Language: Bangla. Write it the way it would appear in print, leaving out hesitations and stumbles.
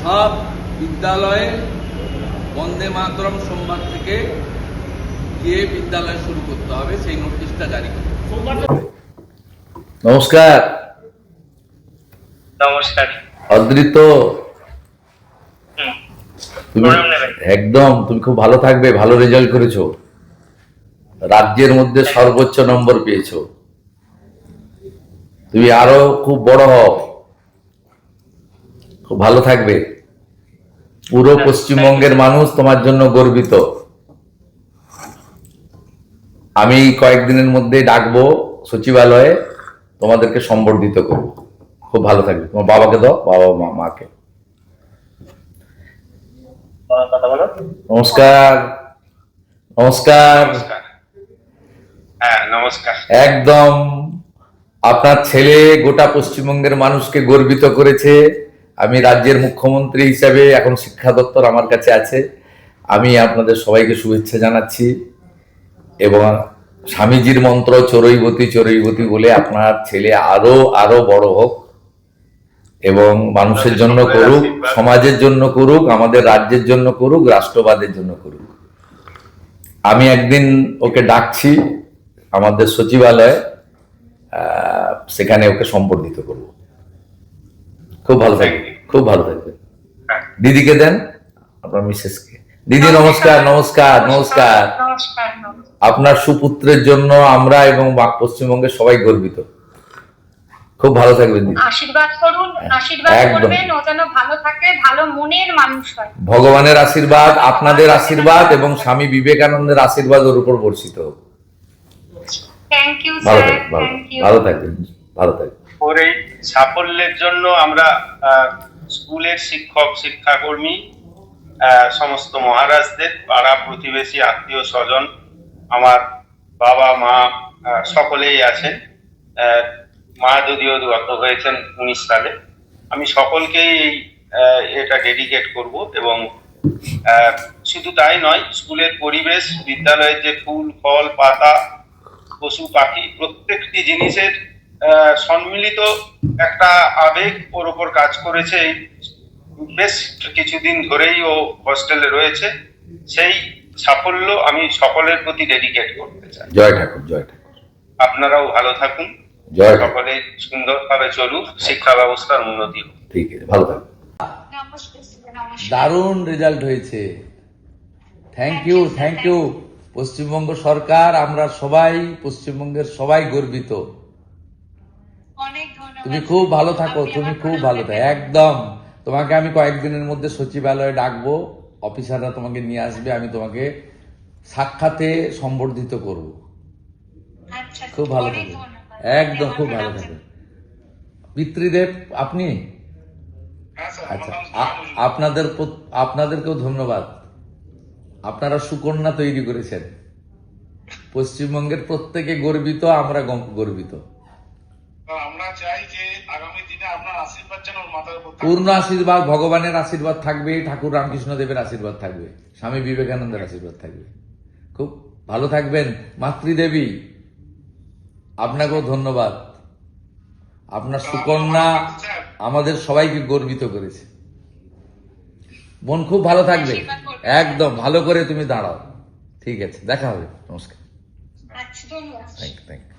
সব বিদ্যালয়ে বন্দে মাতরম সোমবার থেকে গিয়ে বিদ্যালয় শুরু করতে হবে, সেই নোটিশটা জারি করবে। নমস্কার। নমস্কার। অদ্রিত, তুমি একদম তুমি খুব ভালো থাকবে। ভালো রেজাল্ট করেছো, রাজ্যের মধ্যে সর্বোচ্চ নম্বর পেয়েছো। তুমি আরো খুব বড় হও, খুব ভালো থাকবে। পুরো পশ্চিমবঙ্গের মানুষ তোমার জন্য গর্বিত। আমি কয়েকদিনের মধ্যে ডাকবো সচিবালয়ে, তোমাদেরকে সম্বর্ধিত করবো। খুব ভালো থাকবে। তোমার বাবাকে দাও, বাবা মাকে। নমস্কার। নমস্কার। হ্যাঁ, নমস্কার। একদম আপনার ছেলে গোটা পশ্চিমবঙ্গের মানুষকে গর্বিত করেছে। আমি রাজ্যের মুখ্যমন্ত্রী হিসাবে, এখন শিক্ষা দপ্তর আমার কাছে আছে, আমি আপনাদের সবাইকে শুভেচ্ছা জানাচ্ছি। এবং স্বামীজির মন্ত্র চরৈবতী চরৈবতী বলে আপনার ছেলে আরো আরো বড় হোক এবং মানুষের জন্য করুক, সমাজের জন্য করুক, আমাদের রাজ্যের জন্য করুক, রাষ্ট্রবাদের জন্য করুক। আমি একদিন ওকে ডাকছি আমাদের সচিবালয়ে, সেখানে ওকে সম্বর্ধিত করব। খুব ভালো থাকবে, খুব ভালো থাকবে। দিদিকে দেন, আপনার মিসেসকে। দিদি নমস্কার। নমস্কার। নমস্কার। আপনার সুপুত্রের জন্য আমরা এবং পশ্চিমবঙ্গের সবাই গর্বিত। খুব ভালো থাকবেন দিদি। আশীর্বাদ করুন, আশীর্বাদ করবেন, ও যেন ভালো থাকে, ভালো মনের মানুষ হয়। ভগবানের আশীর্বাদ, আপনাদের আশীর্বাদ এবং স্বামী বিবেকানন্দের আশীর্বাদ ওর উপর বর্ষিত হোক। থ্যাংক ইউ ভালো স্যার, থাকবেন, থ্যাংক ইউ। ভালো থাকবেন, ভালো থাকবেন। ওর এই সাফল্যের জন্য আমরা স্কুলের শিক্ষক শিক্ষাকর্মী, সমস্ত মহারাজদের, পাড়া প্রতিবেশী, আত্মীয় স্বজন, আমার বাবা মা সকলেই আছেন। মা যদিও গত হয়েছেন 19 সালে। আমি সকলকেই এটা ডেডিকেট করব। এবং শুধু তাই নয়, স্কুলের পরিবেশ, বিদ্যালয়ের যে ফুল ফল পাতা, পশু পাখি, প্রত্যেকটি জিনিসের সম্মিলিত একটা আবেগ ওর উপর কাজ করেছে। এই বেশ কিছুদিন ধরেই ও হস্টেলে রয়েছে। সেই সাফল্য আমি সকলের প্রতি ডেডিকেট করতে চাই। জয় ঠাকুর, জয় ঠাকুর। আপনারাও ভালো থাকুন, জয় সকলে সুন্দরভাবে চলুক, শিক্ষা ব্যবস্থার উন্নতি হোক। ঠিক আছে, ভালো থাকবেন। দারুণ রেজাল্ট হয়েছে। Thank you, thank you. Paschimbanga সরকার, আমরা সবাই, পশ্চিমবঙ্গের সবাই গর্বিত। তুমি খুব ভালো থাকো, তুমি খুব ভালো থাকো। একদম তোমাকে আমি কয়েকদিনের মধ্যে সচিবালয়ে ডাকবো, অফিসাররা তোমাকে নিয়ে আসবে, আমি তোমাকে সাক্ষাতে সম্বর্ধিত করব। খুব ভালো থাকবে, একদম খুব ভালো থাকবে। পিতৃদেব আপনি? আচ্ছা, আপনাদেরকেও ধন্যবাদ। আপনারা সুকন্যা তৈরি করেছেন। পশ্চিমবঙ্গের প্রত্যেকে গর্বিত, আমরা গর্বিত। আমরা চাই যে আগামী দিনে আপনার আশীর্বাদ যেন ওর মাথার উপর থাকে। পূর্ণ আশীর্বাদ, ভগবানের আশীর্বাদ থাকবে, ঠাকুর রামকৃষ্ণ দেবের আশীর্বাদ থাকবে, স্বামী বিবেকানন্দের আশীর্বাদ থাকবে। খুব ভালো থাকবেন। মাতৃদেবী আপনাকেও ধন্যবাদ। আপনার সুকন্যা আমাদের সবাইকে গর্বিত করেছে। মন খুব ভালো থাকবে, একদম ভালো করে তুমি দাঁড়াও। ঠিক আছে, দেখা হবে। নমস্কার। আচ্ছা, ধন্যবাদ। Thank you.